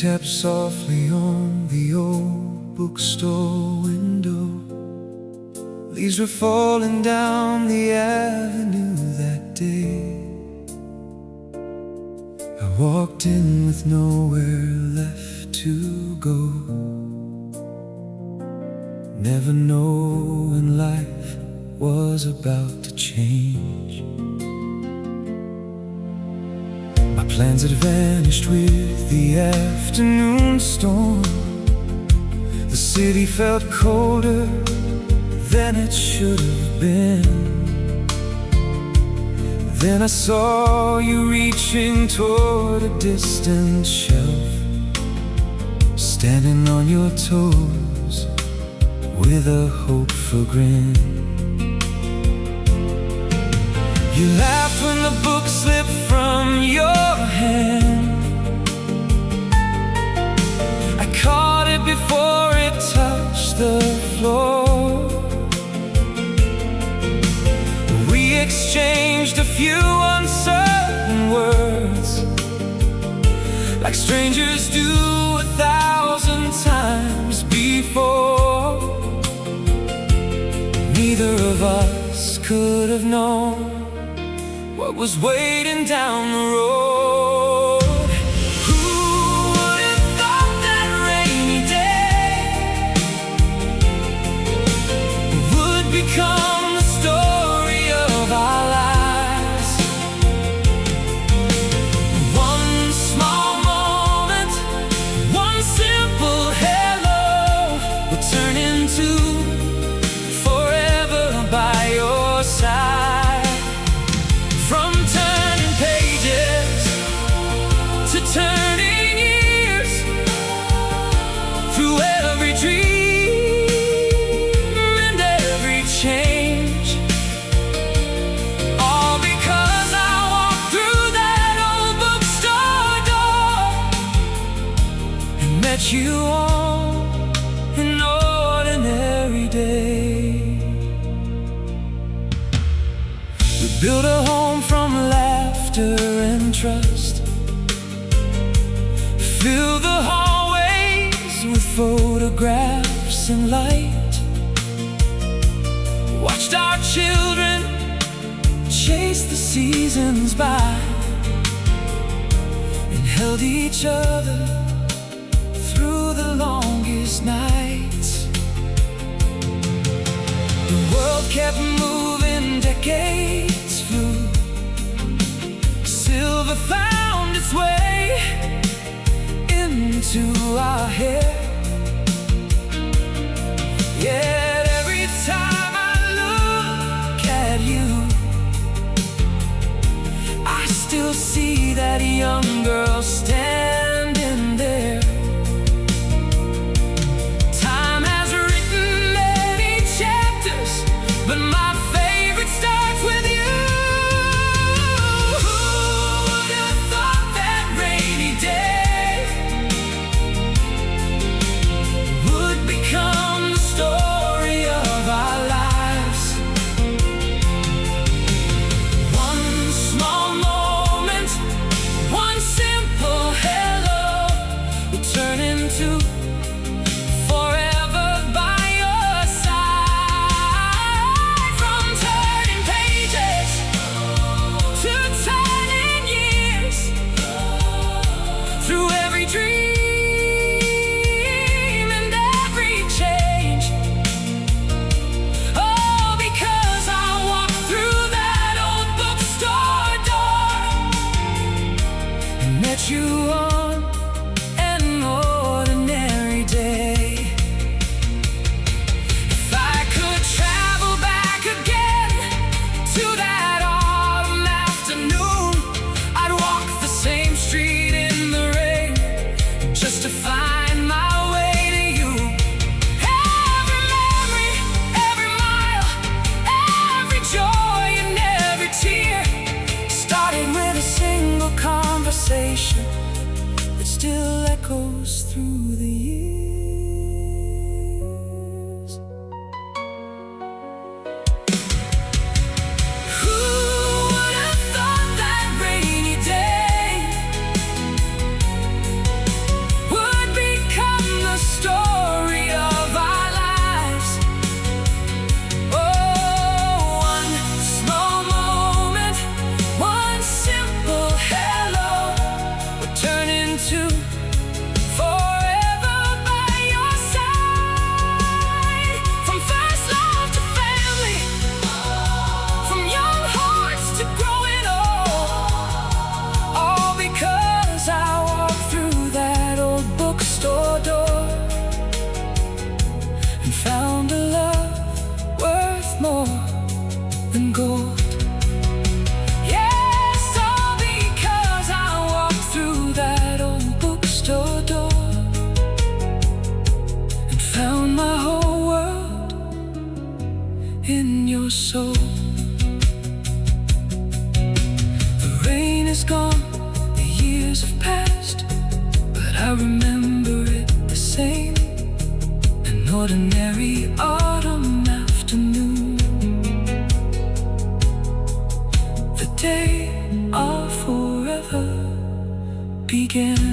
tap softly on the old bookstore window. Leaves were falling down the avenue that day. I walked in with nowhere left to go, never knowing life was about to change. My plans had vanished with the afternoon storm. The city felt colder than it should have been. Then I saw you reaching toward a distant shelf, standing on your toes with a hopeful grin. You laughed when the book slipped from your hand. I caught it before it touched the floor. We exchanged a few uncertain words, like strangers do 1,000 times before. Neither of us could have known what was waiting down the road. Who would have thought that rainy day would become the story of our lives? One small moment, one simple hello will turn into forever by your side. Turning years, through every dream and every change, all because I walked through that old bookstore door and met you on an ordinary day. We built a home from laughter and trust, fill the hallways with photographs and light, watched our children chase the seasons by, and held each other through the longest nights. The world kept moving, decades flew. Silver found its way into our hair. Yet every time I look at you, I still see that young girl standing there. Time has written many chapters, but my favorite starts with you. Who would have thought that rainy day become the story of our lives? One small moment, one simple hello will turn into forever by your side. From turning pages to turning years, through every dream you on an ordinary day. If I could travel back again to that autumn afternoon, I'd walk the same street in the rain just to find my way to you. Every memory, every mile, every joy and every tear started with a single conversation that still echoes through the years. Who would have thought that rainy day would bookstore door and found a love worth more than gold. Yes, all because I walked through that old bookstore door and found my whole world in your soul. The rain is gone, the years have passed, but I remember it the same. An ordinary autumn afternoon, the day our forever began.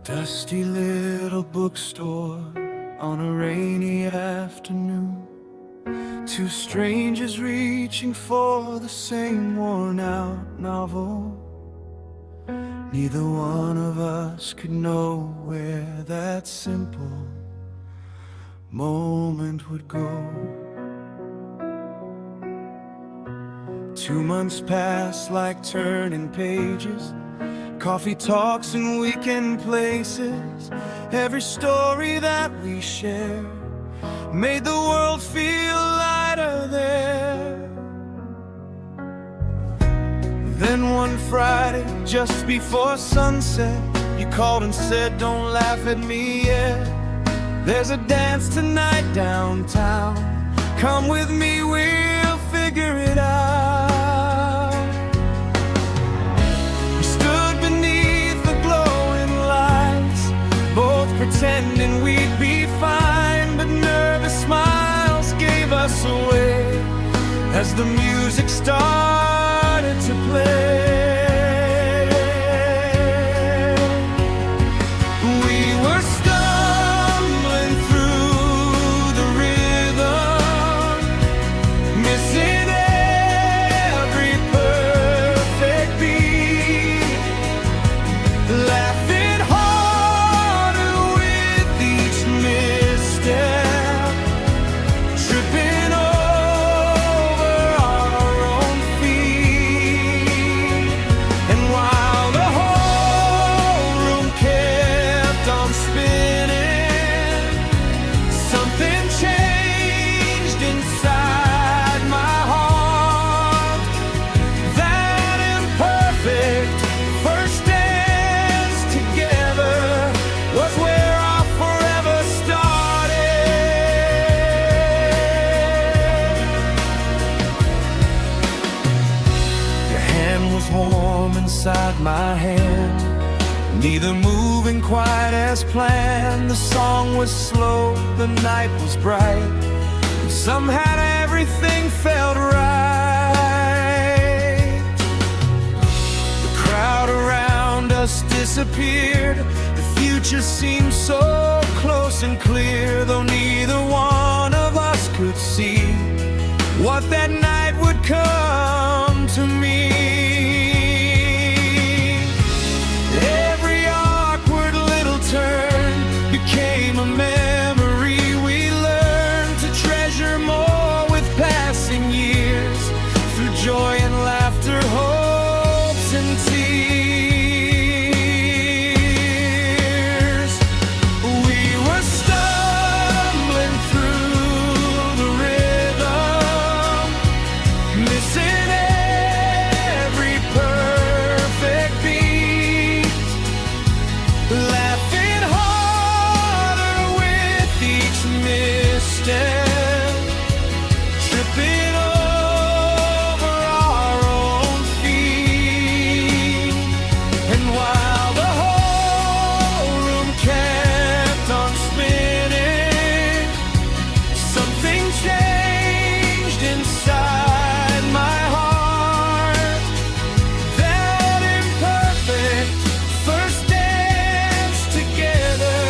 Dusty little bookstore on a rainy afternoon. Two strangers reaching for the same worn-out novel. Neither one of us could know where that simple moment would go. 2 months pass like turning pages, coffee talks and weekend places. Every story that we share made the world feel lighter there. Then one Friday, just before sunset, you called and said, "Don't laugh at me yet. There's a dance tonight downtown. Come with me, we'll figure it out." Pretending we'd be fine, but nervous smiles gave us away as the music started to play. We were stumbling through the rhythm, missing every perfect beat, laughing inside my hand, neither moving quite as planned. The song was slow, the night was bright, and somehow everything felt right. The crowd around us disappeared, the future seemed so close and clear, though neither one of us could see what that night would come to mean. Became a memory we learned to treasure more with passing years, through joy and laughter, hopes and tears. We were stumbling through the rhythm, missing every perfect beat, laughing hard tripping over our own feet. And while the whole room kept on spinning, something changed inside my heart. That imperfect first dance together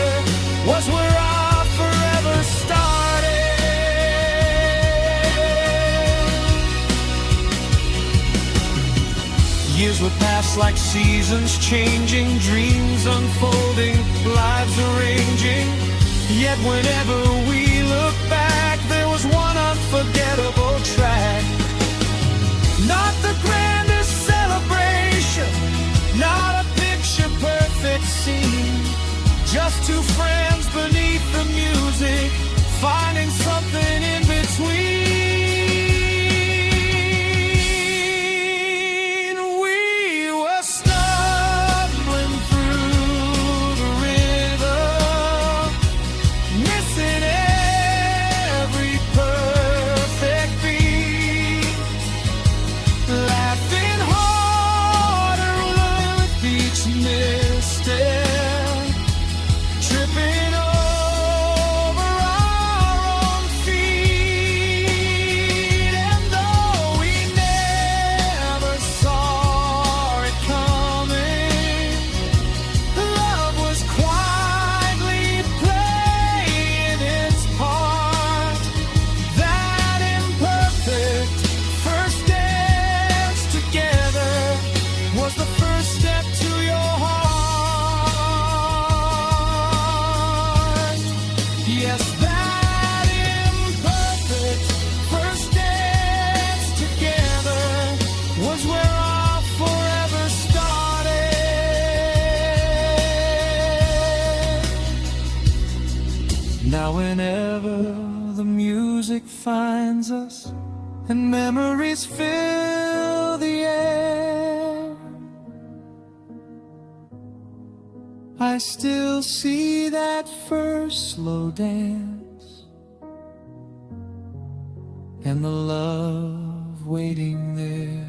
was where our forever It's like seasons changing, dreams unfolding, lives arranging. Yet whenever we look back, there was one unforgettable track. Not the grandest celebration, not a picture-perfect scene, just two friends beneath the music, finding something in between. We were stumbling through the rhythm, missing every perfect beat, laughing harder with each misstep, tripping over our own feet. And though we never saw it coming, love was quietly playing its part. That imperfect first dance together was the first step to your heart. Yes, that imperfect first dance together was where our forever started. Now whenever the music finds us and memories fill the air, I still see that first slow dance and the love waiting there.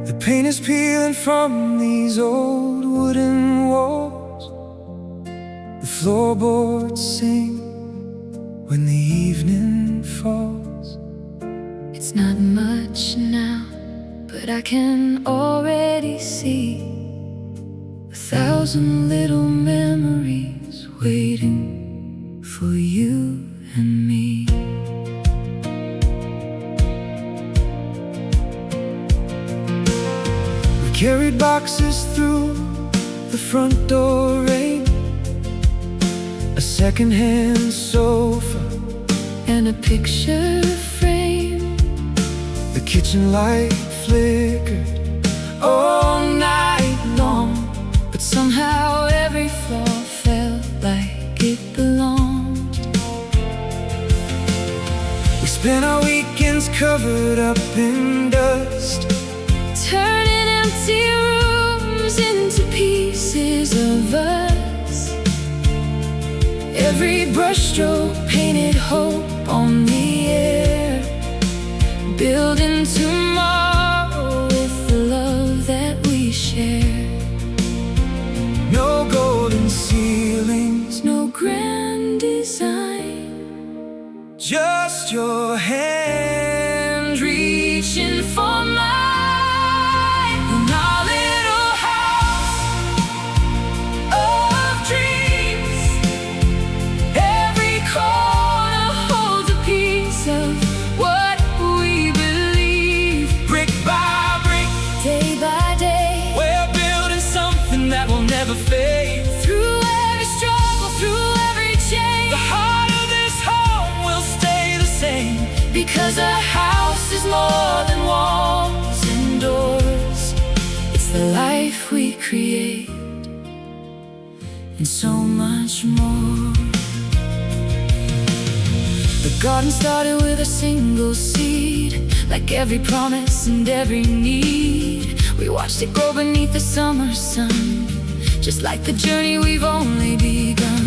The paint is peeling from these old wooden walls. The floorboards sing when the evening falls. It's not much now, but I can already see 1,000 little memories waiting for you and me. We carried boxes through the front door rain, a second-hand sofa And a picture frame. The kitchen light flickered all night long, But somehow every floor felt like it belonged. we spent our weekends covered up in dust, Turning empty rooms into pieces of us. Every brushstroke painted hope on the air, building tomorrow with the love that we share. no golden ceilings, No grand design, just your hand reaching for mine. In our little house of dreams, every corner holds a piece of what we believe. brick by brick. Day by day, We're building something that will never fade. through every struggle, through every change, The heart of this home will stay the same. because a house is more than walls and doors. It's the life we create, and so much more. The garden started with a single seed, like every promise and every need. We watched it grow beneath the summer sun, just like the journey we've only begun.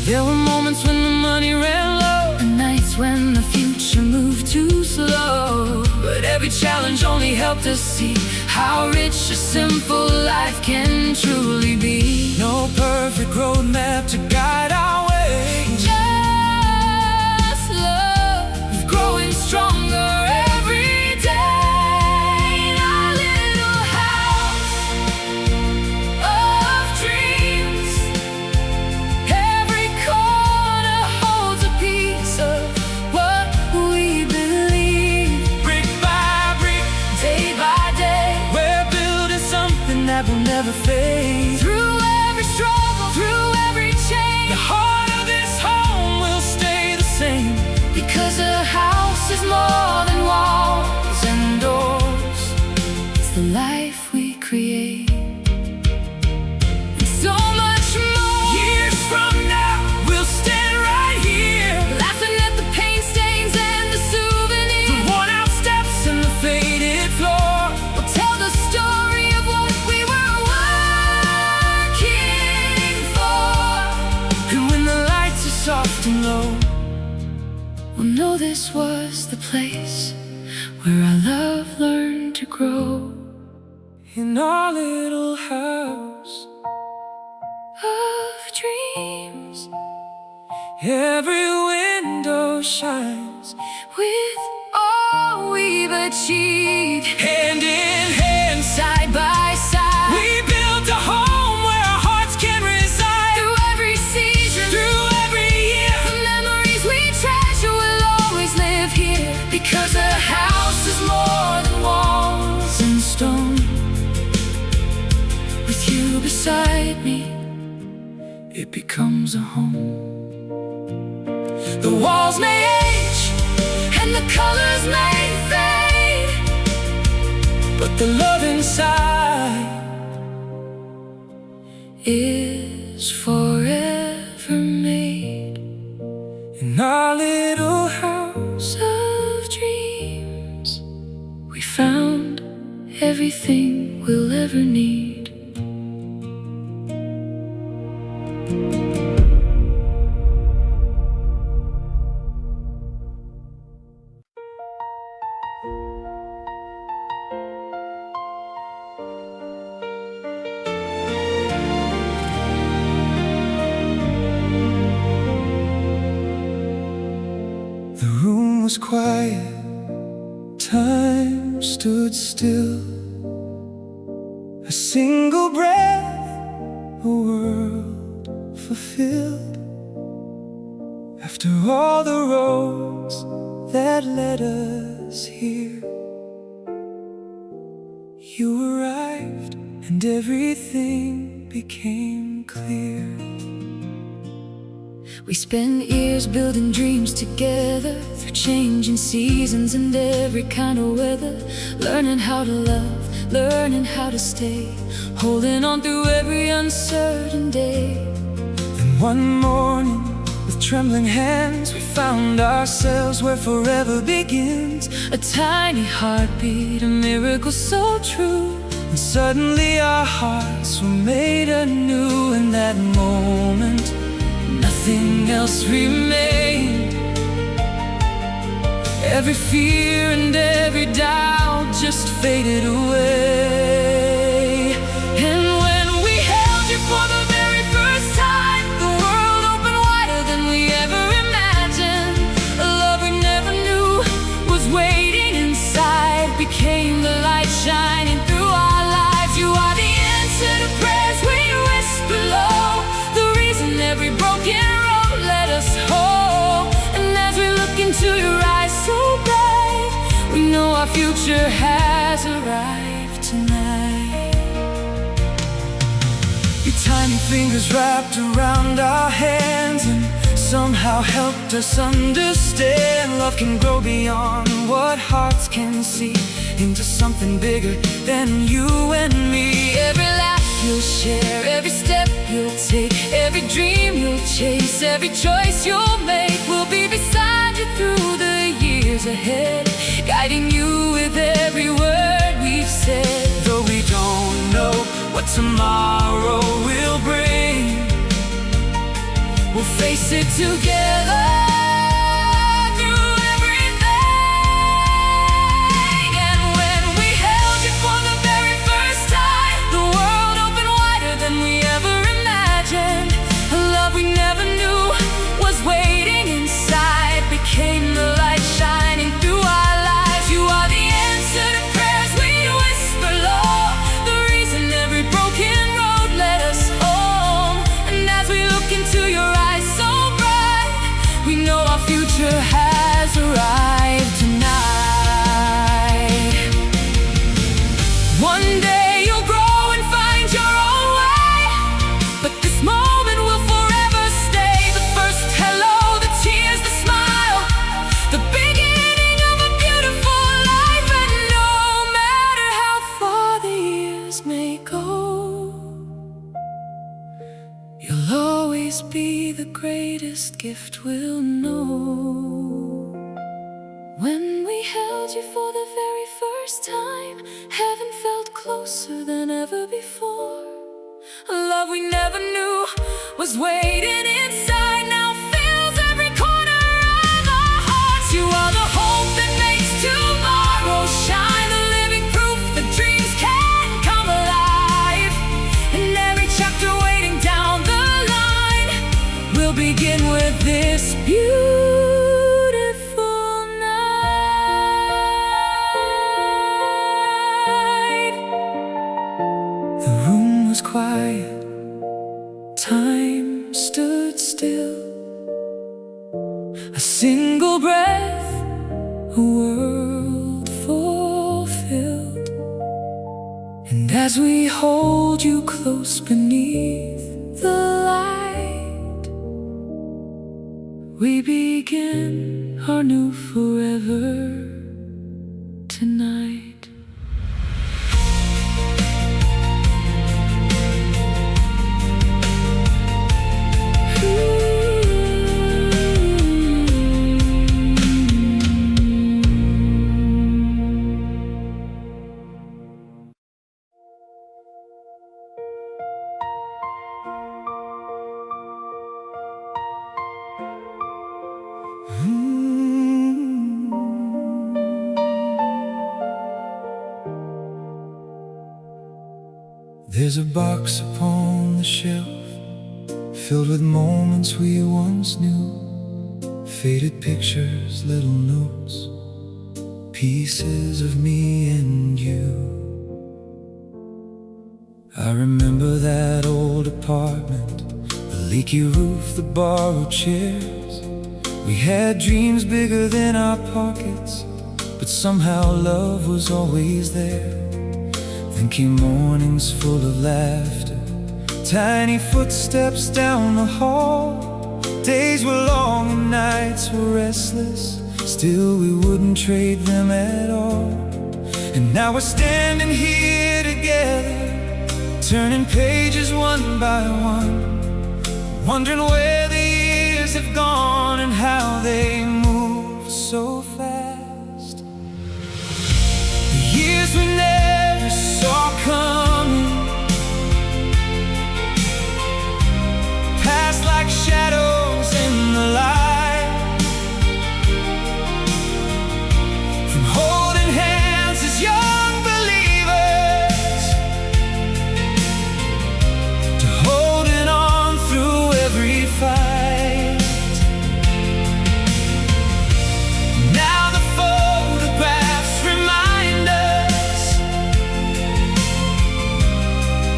There were moments when the money ran low, and nights when the future moved too slow. But every challenge only helped us see how rich a simple life can truly be. No perfect roadmap to guide our way, just love growing stronger every day in our little house of dreams. Every corner holds a piece of what we believe. brick by brick, Day by day, we're building something that will never fade. through every struggle, through every change, The heart of this home will stay the same. because a house is more than walls and doors. It's the life we create, and so much more. Years from now, we'll stand right here, Laughing at the paint stains and the the souvenirs. worn-out steps and the faded floor. We'll tell the story of what we were working for. And when the lights are soft and low, We'll know this was the place where our love learned to grow. in our little house, Of dreams, every window shines. with all we've achieved, Hand in hand, side by side, we built a home where our hearts can reside. through every season, Through every year, the memories we treasure will always live here. Because a house is more than walls and stone. With you beside me, it becomes a home. the walls may age and the colors may fade, But the love inside, is forever made. in our little house, Of dreams, we found everything we'll ever need. the room was quiet, time stood still. A single breath, a world fulfilled. After all the roads that led us here, you arrived and everything became clear. We spent years building dreams together, through changing seasons and every kind of weather. Learning how to love, learning how to stay, holding on through every uncertain day. Then one morning, with trembling hands, we found ourselves where forever begins. A tiny heartbeat, a miracle so true. And suddenly our hearts were made anew. In that moment, Nothing else remained. every fear and every doubt just faded away. And when we held you for the very first time, the world opened wider than we ever imagined. A love we never knew was waiting inside, became the light shining through our lives. You are the answer to prayers we whisper low, the reason every broken road led us home. And as we look into your eyes so bright, we know our future has arrived tonight. Your tiny fingers wrapped around our hands and somehow helped us understand love can grow beyond what hearts can see, into something bigger than you and me. Every laugh you'll share, every step you'll take, every dream you'll chase, every choice you'll make will be beside you through the years ahead, guiding you with every word we've said. Though we don't know what tomorrow will bring, we'll face it together through everything. And be the greatest gift we'll know. When we held you for the very first time, heaven felt closer than ever before. A love we never knew was waiting inside, now fills every corner of our hearts. You are the hope that makes tomorrow shine, the living proof that dreams can come alive. And every chapter waiting down the line will begin with this beautiful night. The room was quiet, time stood still. A single breath, a world fulfilled. And as we hold you close beneath the light, we begin our new forever tonight. There's a box upon the shelf, filled with moments we once knew. Faded pictures, little notes, pieces of me and you. I remember that old apartment, the leaky roof, the borrowed chairs. We had dreams bigger than our pockets, but somehow love was always there. Then came mornings full of laughter, tiny footsteps down the hall. Days were long and nights were restless, still we wouldn't trade them at all. And now we're standing here together, turning pages one by one, wondering where the years have gone and how they move so fast. The years we never saw coming passed like shadows in the light. From holding hands as young believers to holding on through every fight. Now the photographs remind us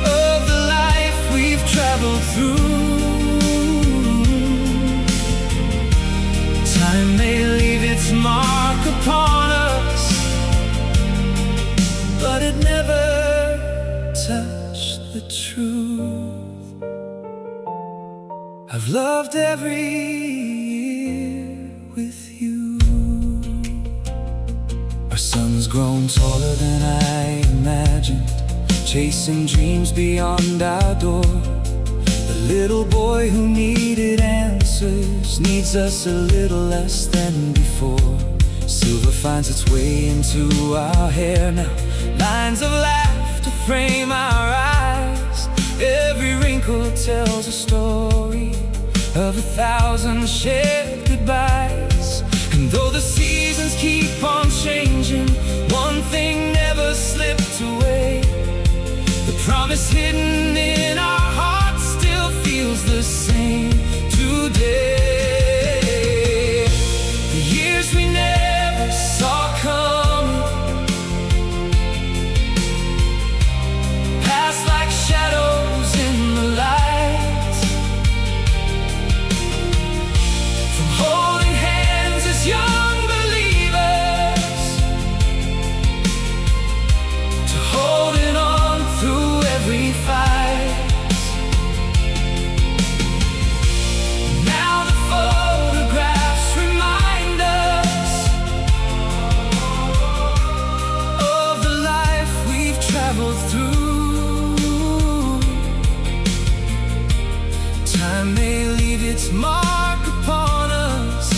of the life we've traveled through. Time may leave its mark upon us, but it never touched the truth. I've loved every year with you. Our son's grown taller than I imagined, chasing dreams beyond our door. The little boy who needed answers needs us a little less than before. Silver finds its way into our hair now, lines of laughter frame our eyes. Every wrinkle tells a story of 1,000 shared goodbyes. And though the seasons keep on changing, one thing never slipped away. The promise hidden in our hearts still feels the same today. The years we never saw coming passed like shadows in the light. From holding hands as young believers its mark upon us,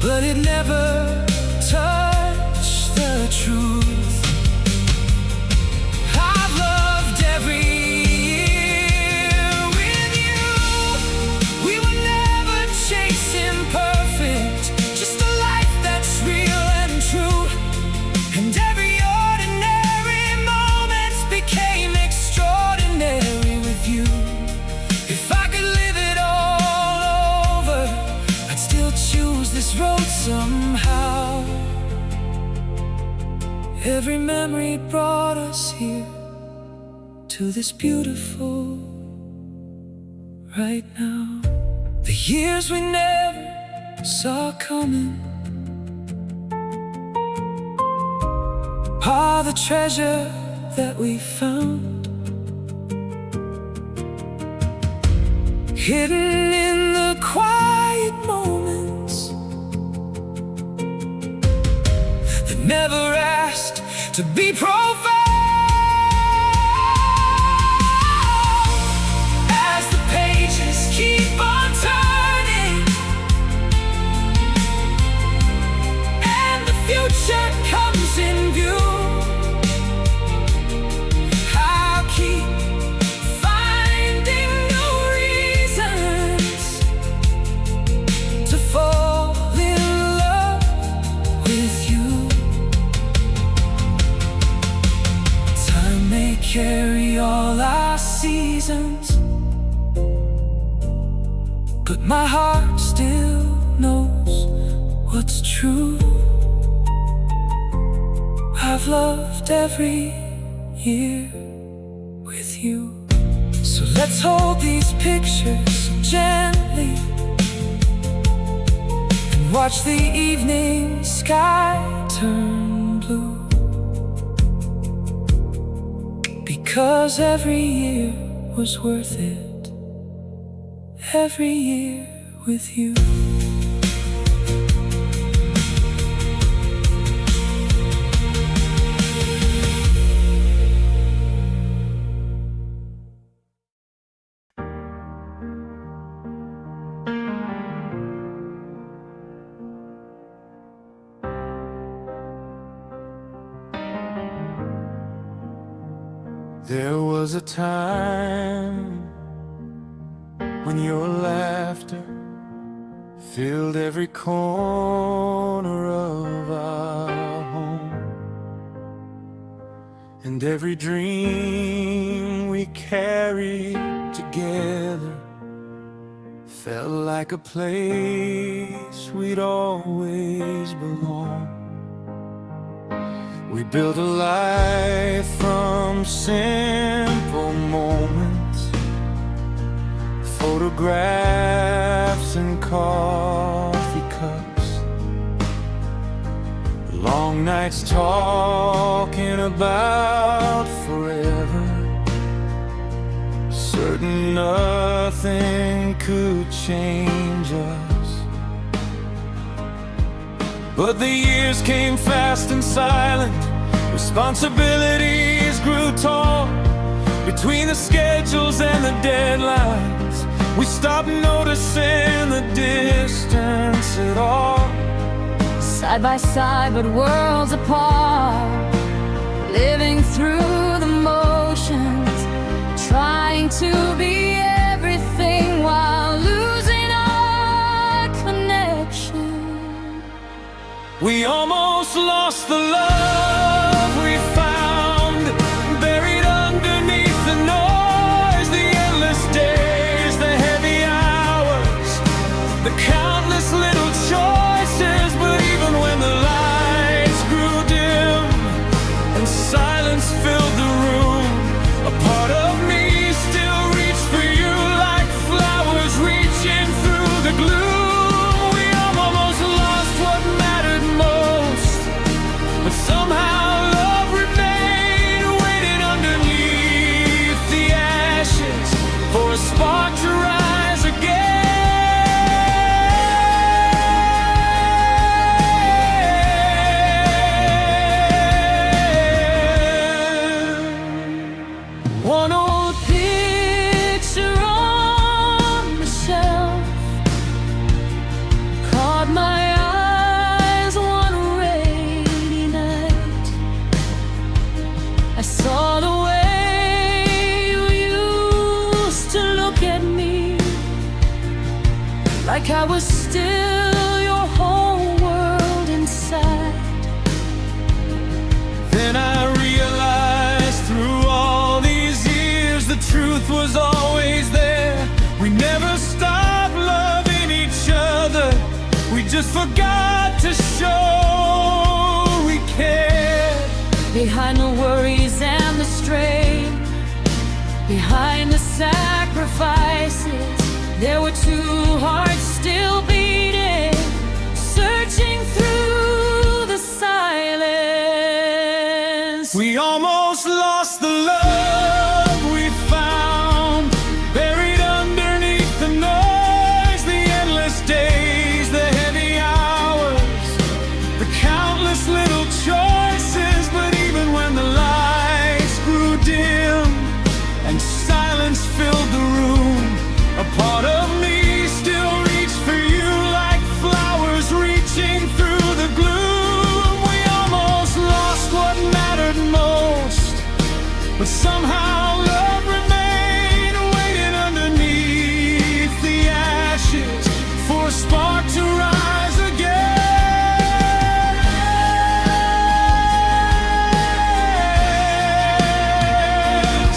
but it never touched the truth. I've loved every year with you. We were never chasing perfect, just a life that's real and true. And every ordinary moment became extraordinary with you. If I could live it all over, I'd still choose this road somehow. Every memory brought us here, to this beautiful right now. The years we never saw coming are the treasure that we found, hidden in the quiet moments that never asked to be profound. As the pages keep on turning and the future comes in view, I'll keep finding new reasons to fall in love with you. Time may carry all our seasons, but my heart still knows what's true. I've loved every year with you. So let's hold these pictures gently and watch the evening sky turn blue. Because every year was worth it, every year with you. There was a time when your laughter filled every corner of our home, and every dream we carried together felt like a place we'd always belong. We built a life from simple moments, photographs and coffee cups, long nights talking about forever, certain nothing could change us. But the years came fast and silent, responsibilities grew tall. Between the schedules and the deadlines, we stopped noticing the distance at all. Side by side but worlds apart, living through the motions, trying to be everything while losing our connection. We almost lost the love we found, buried underneath the noise, the endless days, the heavy hours, the countless little choices. But even when the lights grew dim and silence filled the room, a part of me still reached for you like flowers reaching through the gloom. Somehow love remained, waiting underneath the ashes for a spark to rise again. like I was still your whole world inside. Then I realized through all these years the truth was always there. We never stopped loving each other, we just forgot to show we cared. Behind the worries and the strain, behind the sacrifices, there were two hearts still beating, searching through the silence. We almost lost the love we found, buried underneath the noise, the endless days, the heavy hours, the countless little choices. But even when the lights grew dim and silence filled the room, a part of me still reached for you like flowers reaching through the gloom. We almost lost what mattered most, but somehow love remained, waiting underneath the ashes for a spark to rise again.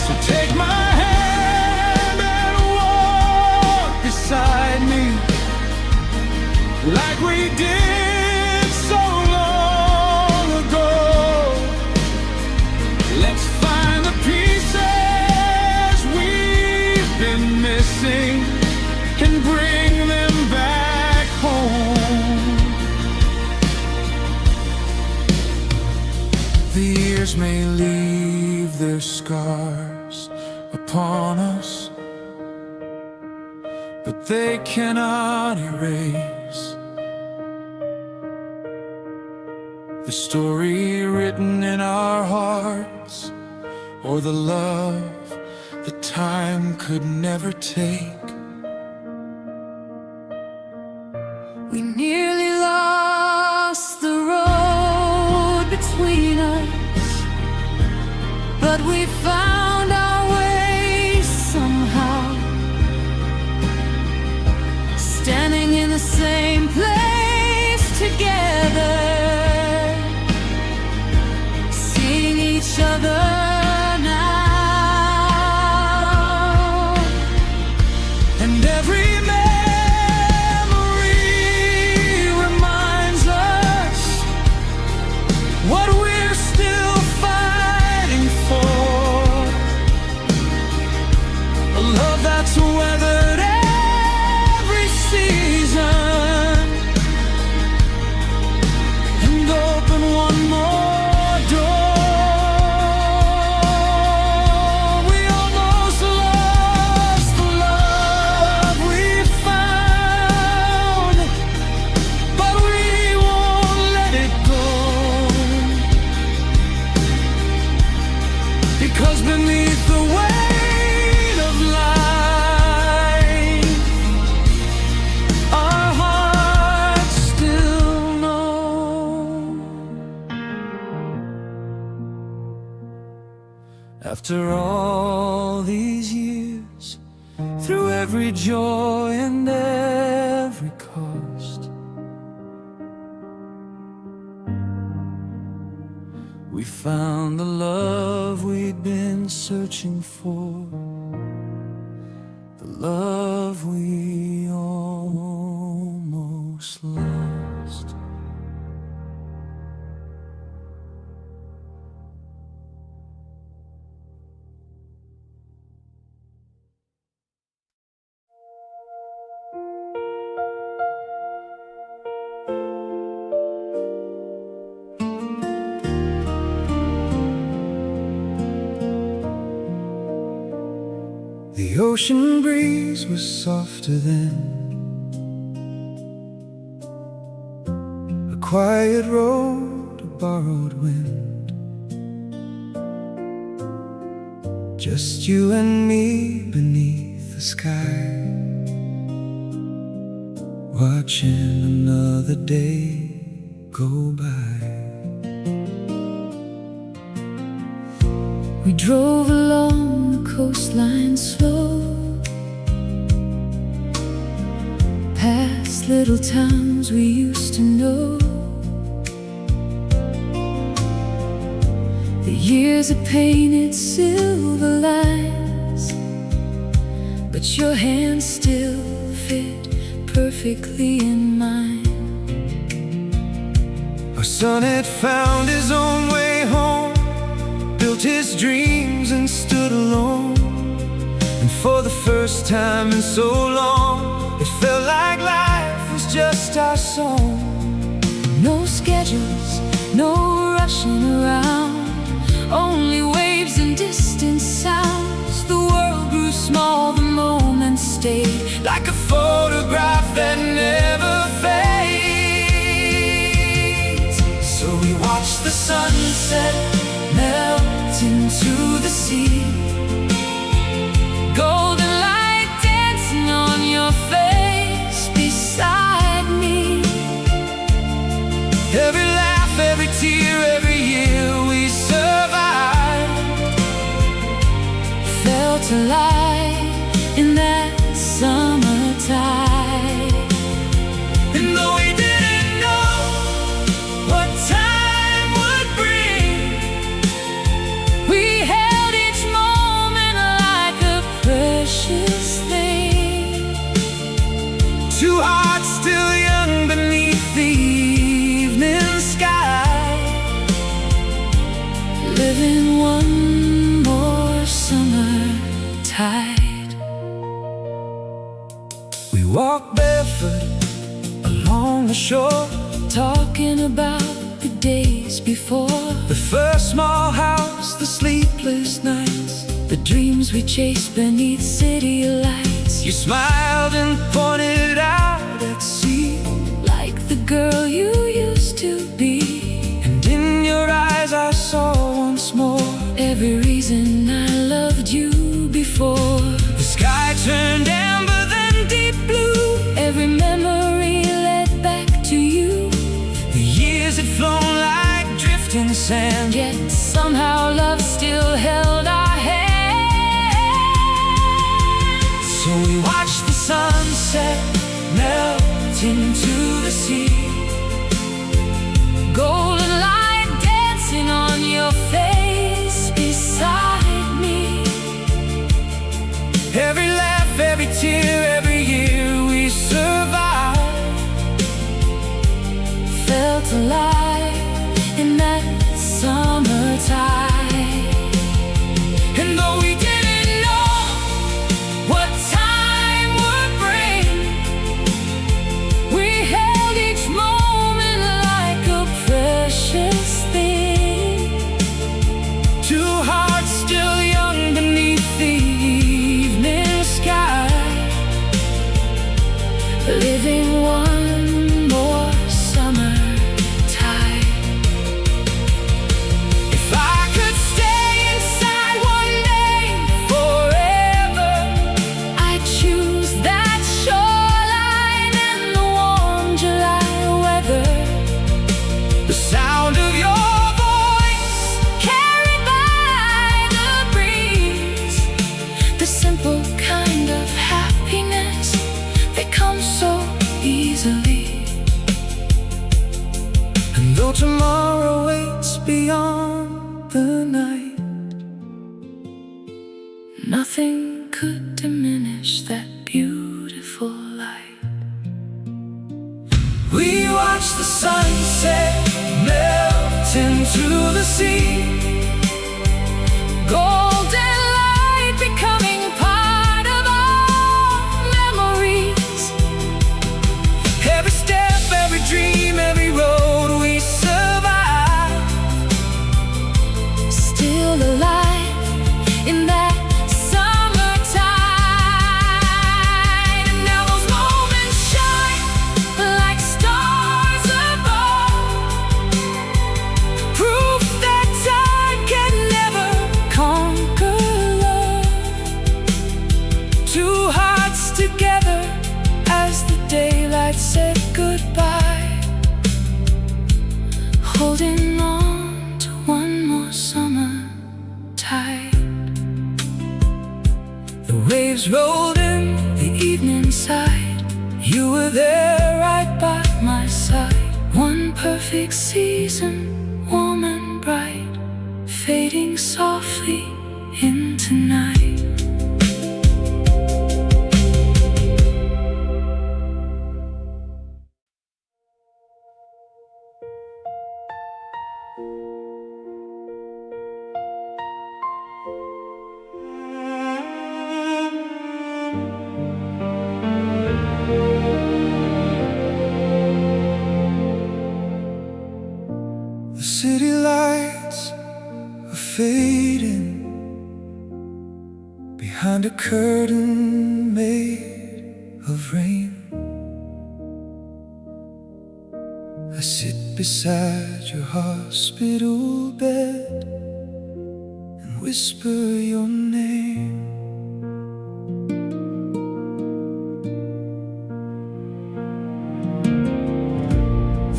So take my hand and walk beside me, like we did so long ago. Let's find the pieces we've been missing and bring them back home. The years may leave their scars upon us, but they cannot erase the story written in our hearts, or the love that time could never take. We nearly lost the road between us, but we found our way somehow, standing in the same place together, seeing each other now. And every memory reminds us what we're still fighting for, a love that's weathered every season and open one more door. We almost lost the love we found, but we won't let it go, because beneath the weight of life, our hearts still know. After all these years, through every joy and every cost, we found the love we'd been searching for, the love we almost lost. The ocean breeze was softer then, a quiet road, a borrowed wind, just you and me beneath the sky, watching another day go by. We drove along the coastline slow, past little towns we used to know. The years are painted silver lines, but your hands still fit perfectly in mine. Our son had found his own way home, built his dreams and stood alone. And for the first time in so long, it felt like life was just our song. No schedules, no rushing around, only waves and distant sounds. The world grew small, the moments stayed Like a photograph that never fades. So we watched the sunset melt into the sea, golden light dancing on your face beside me. every laugh, every tear, every year we survived. Felt alive in that summertime. And though we didn't know what time would bring, We held each moment like a precious thing. two hearts still young beneath the evening sky, Living one more summer tide. we walked barefoot along the shore, Talking about the days before, the first small house, the sleepless nights, the dreams we chased beneath city lights. you smiled and pointed out at sea, Like the girl you used to be. and in your eyes I saw once more Every reason I loved you before. the sky turned amber then deep blue. Every memory led back to you. The years had flown like drifting sand, Yet somehow love still held our hands. so we watched the sunset melt into the sea, Golden light dancing on your face beside me. every laugh, every tear, every year we survived. Felt alive in that summertime. And though we didn't know what time would bring, We held each moment like a precious thing. two hearts still young beneath the evening sky, Living one more summer tide. if I could stay inside one day forever, I'd choose that shoreline and the warm July weather. the sound of your voice, Carried by the breeze, the simple kind of happiness that comes so easily. and though tomorrow waits beyond the night, Nothing could diminish that beautiful light. we watched the sunset melt into the sea, Golden light becoming part of our memories. every step, every dream, every road we survived. Still alive in that summertime. And now those moments shine like stars above, proof that time can never conquer love. Two hearts together As the daylight said goodbye, holding on to one more summer tide. the waves rolled in, The evening side, you were there, perfect season, warm and bright, fading softly into night. The city lights are fading behind a curtain made of rain. I sit beside your hospital bed and whisper your name.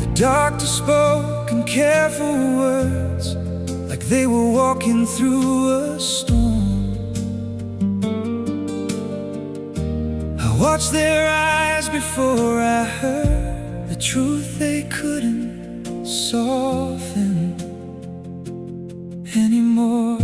The doctor spoke in careful words, like they were walking through a storm. I watched their eyes before I heard the truth they couldn't soften anymore.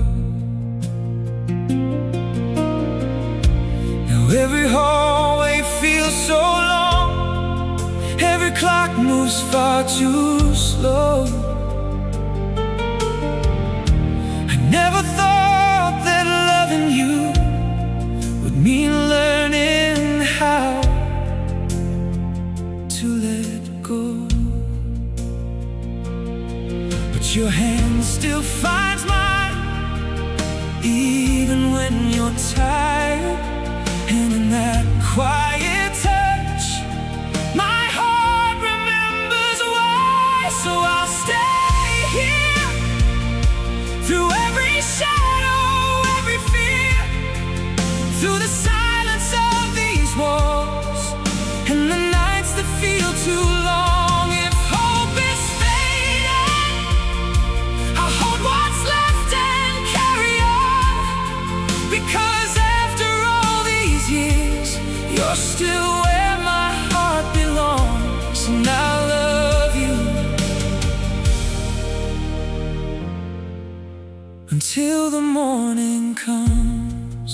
Now every hallway feels so long, every clock moves far too slow. I never thought that loving you would mean learning how to let go. But your hand still finds mine, even when you're tired. And in that quiet touch, my heart remembers why. So I'll stay here through every shadow, every fear, through the silence of these walls and the nights that feel too long. If hope is fading, I'll hold what's left and carry on, because after all these years, you're still where my heart belongs. And I love you until the morning comes.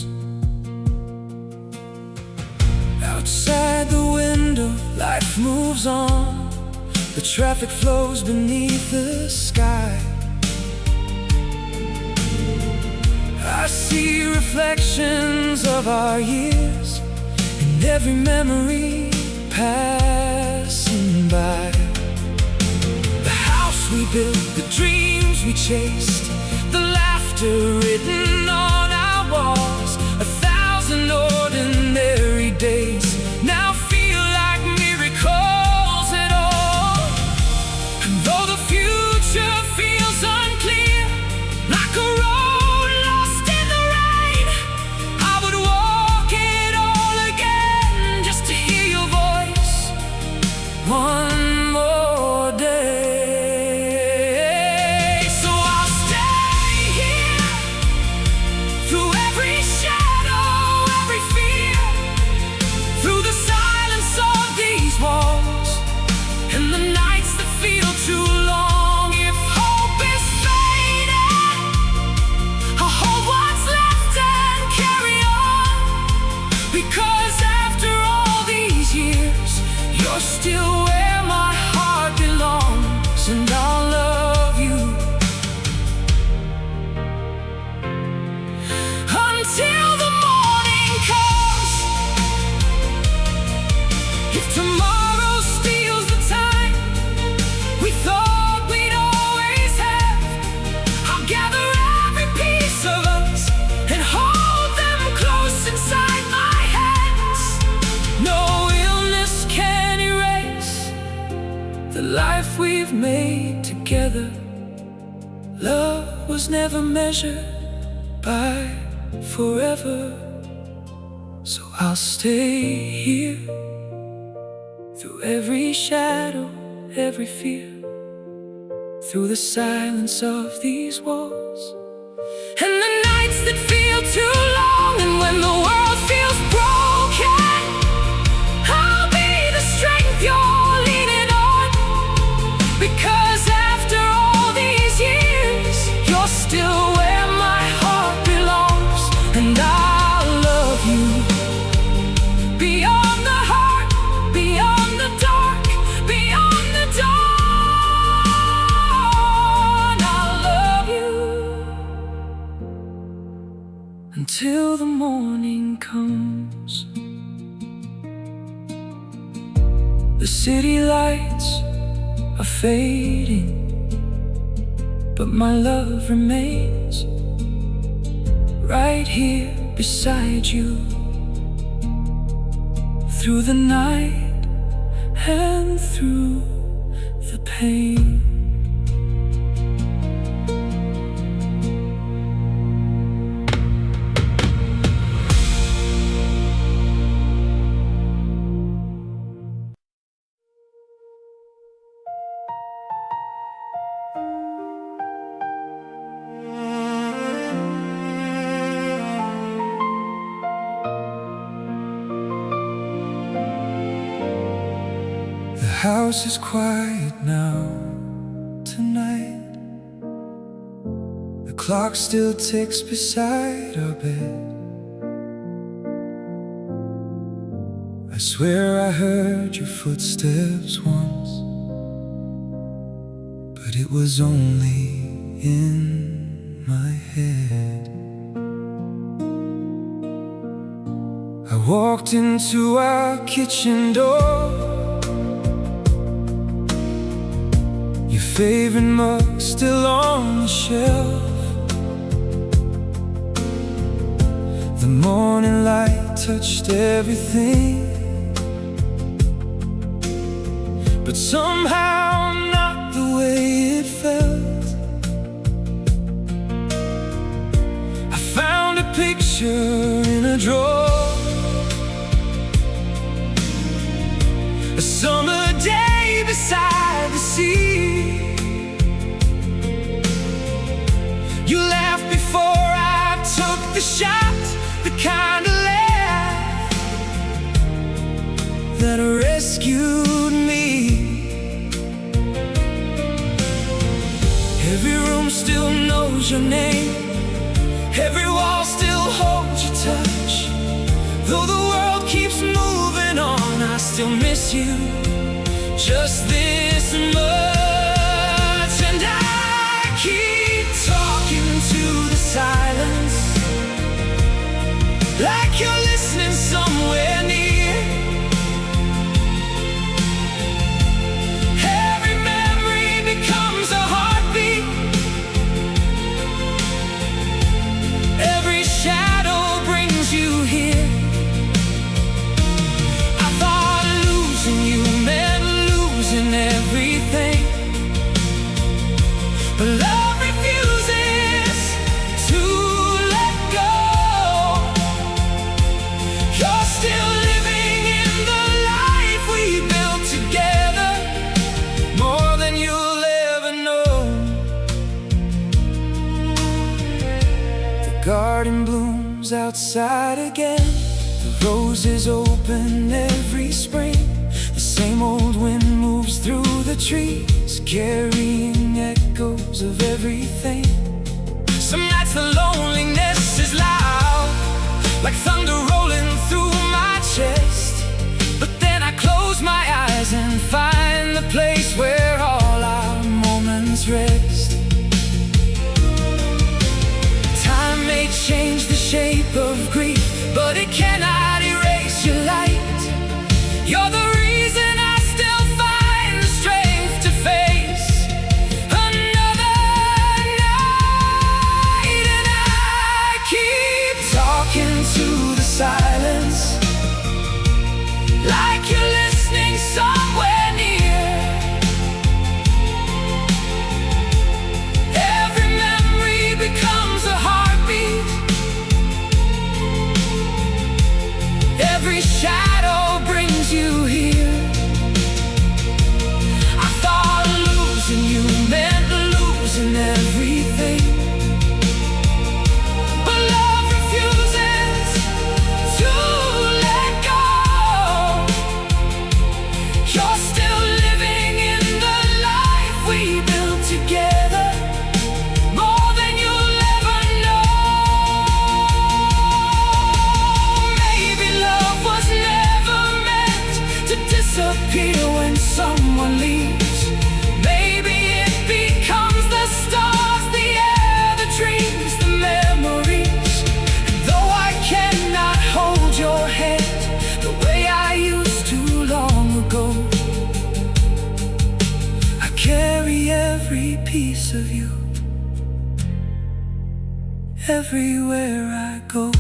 Outside the window, life moves on. The traffic flows beneath the sky. I see reflections of our years in every memory passing by. The house we built, the dreams we chased, the laughter written on our walls. 1,000 ordinary days now feel like miracles at all. And though the future feels unclear, like a road lost in the rain, I would walk it all again just to hear your voice one more day. So I'll stay here through every shadow, every fear, through the silence of these walls and the nights that feel too long. If hope is fading, I'll hold what's left and carry on, because after all these years, you're still where my heart belongs. And I'll love you until the morning comes. If tomorrow steals the time we thought we'd always have, I'll gather every piece of us and hold them close inside my hands. No illness can erase the life we've made together. Love was never measured by forever. So I'll stay here through every shadow, every fear, through the silence of these walls and the nights that feel too long. And when the world feels broken, I'll be the strength you're leaning on, because The city lights are fading, but my love remains right here beside you. Through the night and through the pain. The house is quiet now tonight. The clock still ticks beside our bed. I swear I heard your footsteps once, but it was only in my head. I walked into our kitchen door. Your favorite mug still on the shelf. The morning light touched everything, but somehow not the way it felt. I found a picture in a drawer, a summer day beside the sea. You laughed before I took the shot, the kind of laugh that rescued me. Every room still knows your name, every wall still holds your touch. Though the world keeps moving on, I still miss you just this much. And I keep talking to the silence, like you're listening somewhere near. Every memory becomes a heartbeat, every shadow brings you here. I thought losing you meant losing everything, but love refuses to let go. You're still living in the life we built together, more than you'll ever know. The garden blooms outside again, the roses open every spring. The same old wind moves through the trees, carrying echoes of everything. Some nights the loneliness is loud, like thunder rolling through my chest. But then I close my eyes and find the place where all our moments rest. Time may change the shape of grief, but it cannot erase your light. You're the reason I still find the strength to face another night. And I keep talking to the silence, like you're listening somewhere near. Every memory becomes a heartbeat, every shadow brings you here. I thought losing you meant losing everything, but love refuses to let go. You're still living in the life we built together, more than you'll ever know. Maybe love was never meant to disappear when someone leaves. Maybe it becomes the stars, the air, the dreams, the memories. And though I cannot hold your hand the way I used to long ago, everywhere I go.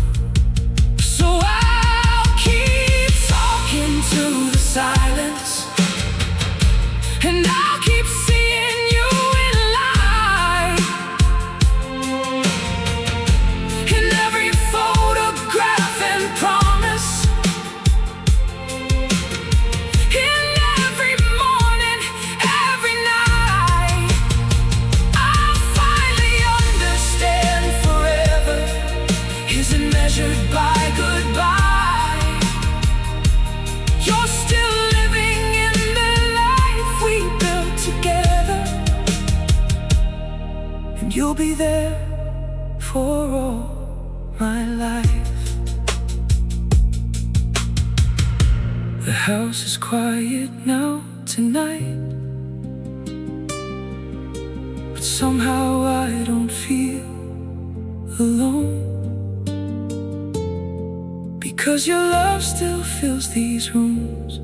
So I'll keep talking to the silence, and I'll keep seeing you in light. In every photograph and promise, in every morning, every night, I'll finally understand forever isn't measured by goodbye. You're still living in the life we built together, and you'll be there for all my life. The house is quiet now tonight, but somehow I don't feel alone, because your love still fills these rooms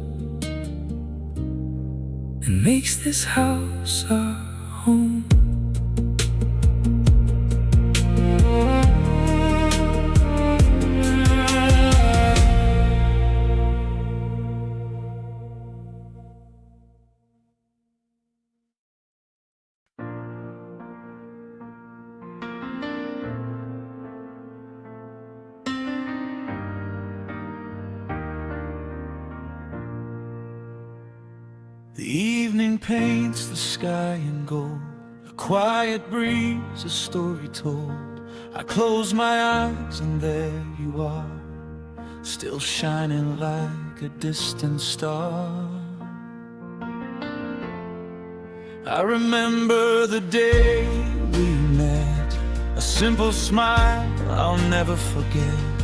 and makes this house our home. The evening paints the sky in gold, a quiet breeze, a story told. I close my eyes and there you are, still shining like a distant star. I remember the day we met, a simple smile I'll never forget.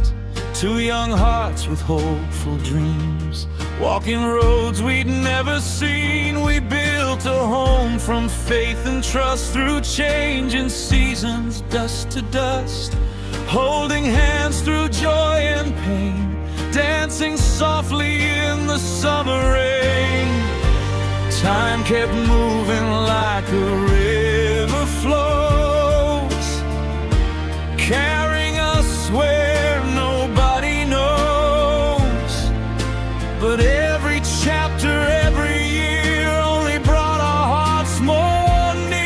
Two young hearts with hopeful dreams, walking roads we'd never seen. We built a home from faith and trust, through changing seasons, dust to dust, holding hands through joy and pain, dancing softly in the summer rain. Time kept moving like a river flows, carrying us where nobody knows. But every chapter, every year only brought our hearts more near.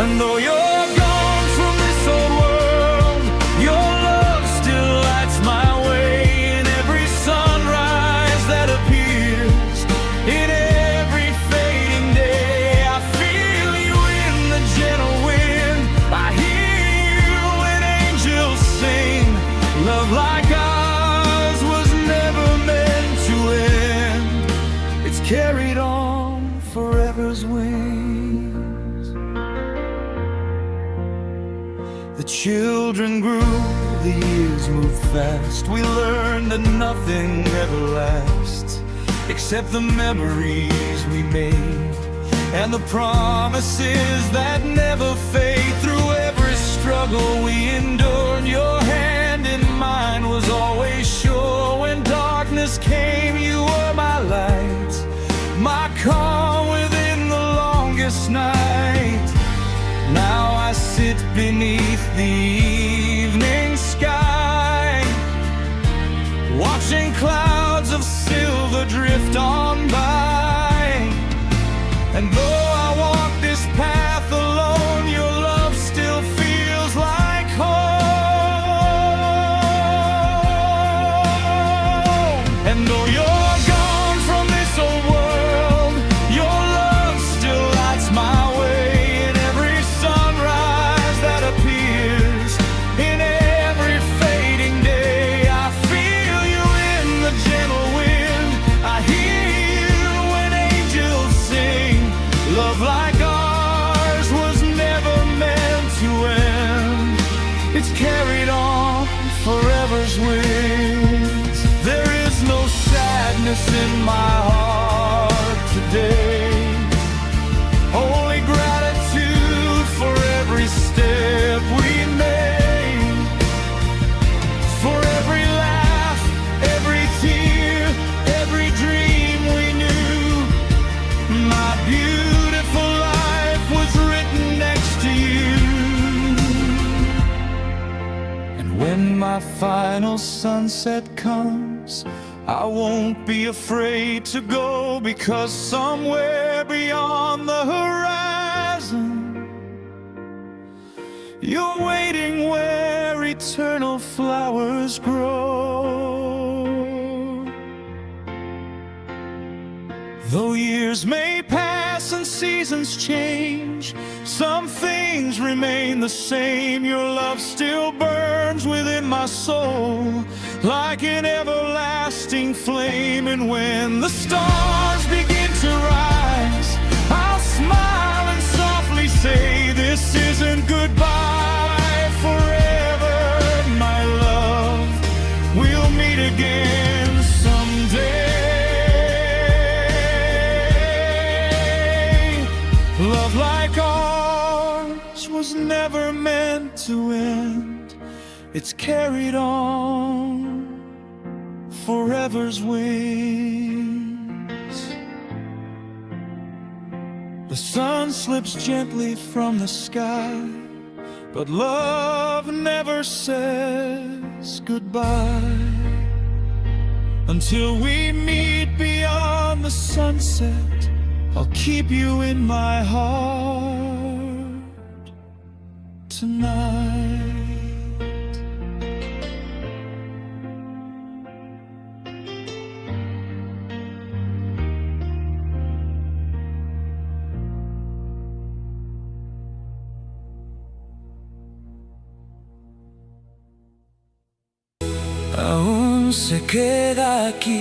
And though you're gone from this old world, your love still lights my way. In every sunrise that appears, in every fading day, I feel you in the gentle wind. I hear you when angels sing. Love like ours was never meant to end. It's carried on forever's wings. The children grew, the years moved fast. We learned that nothing ever lasts, except the memories we made and the promises that never fade. Through every struggle we endured, your hand in mine was always sure. When darkness came, you were my light, my calm within the longest night. Now I sit beneath the evening sky, watching clouds of silver drift on by. And though I walk this path alone, your love still feels like home. And though you're gone from this old world, your love still lights my way. In every sunrise that appears, in every fading day, I feel you in the gentle wind. I hear you when angels sing. Love like ours was never meant to end. It's carried on forever's wings. There is no sadness in my heart today, only gratitude for every step we made, for every laugh, every tear, every dream we knew. My beautiful life was final sunset comes, I won't be afraid to go, because somewhere beyond the horizon, you're waiting where eternal flowers grow. Though years may pass and seasons change, some things remain the same. Your love still burns within my soul like an everlasting flame. And when the stars begin to rise, I'll smile and softly say, this isn't goodbye forever, my love. We'll meet again someday. Love like ours was never meant to end. It's carried on forever's wings. The sun slips gently from the sky, but love never says goodbye. Until we meet beyond the sunset, I'll keep you in my heart tonight. Aún se queda aquí.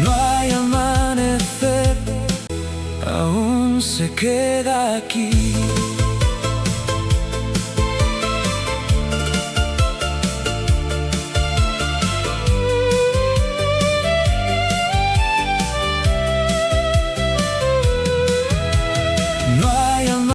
No hay amanecer, aún se queda aquí.